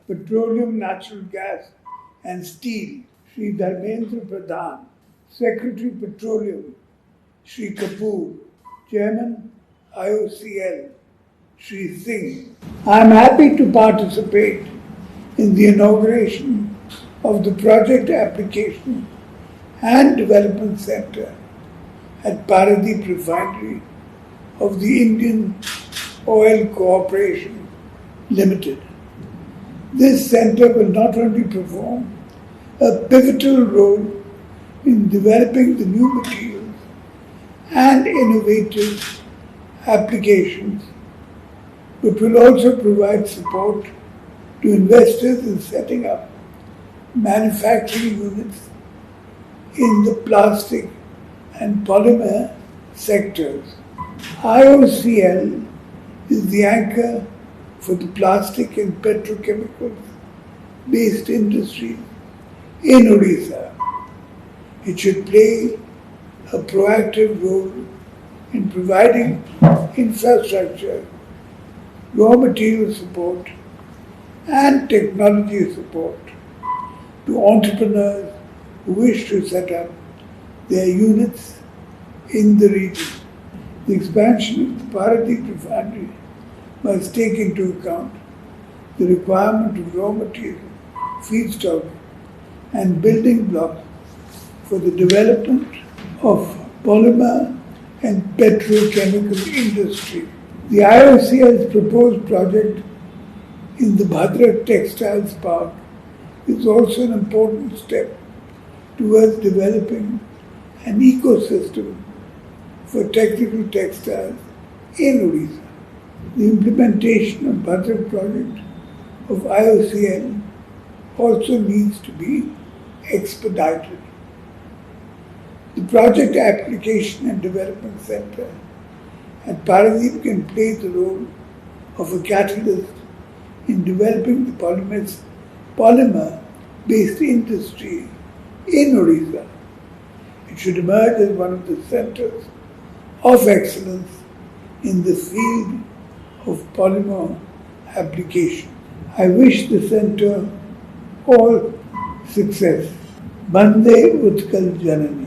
Petroleum, Natural Gas and Steel, Shri Dharmendra Pradhan, Secretary Petroleum, Shri Kapoor, Chairman IOCL, Shri Singh. I am happy to participate in the inauguration of the Project Application and Development Center at Paradeep Refinery of the Indian Oil Corporation Limited. This center will not only perform a pivotal role in developing the new materials and innovative applications, but will also provide support to investors in setting up manufacturing units in the plastic and polymer sectors. IOCL is the anchor for the plastic and petrochemicals based industry in Odisha. It should play a proactive role in providing infrastructure, raw material support, and technology support to entrepreneurs who wish to set up their units in the region. The expansion of the Paradeep Refinery must take into account the requirement of raw material, feedstock, and building blocks for the development of polymer and petrochemical industry. The IOCL's proposed project in the Bhadrak Textiles Park is also an important step towards developing an ecosystem for technical textiles in Odisha. The implementation of Bhadrak project of IOCL also needs to be expedited. The Project Application and Development Center at Paradeep can play the role of a catalyst in developing the polymer-based industry in Odisha. It should emerge as one of the centers of excellence in the field of polymer application. I wish the center all success. Bande Utkal Janani.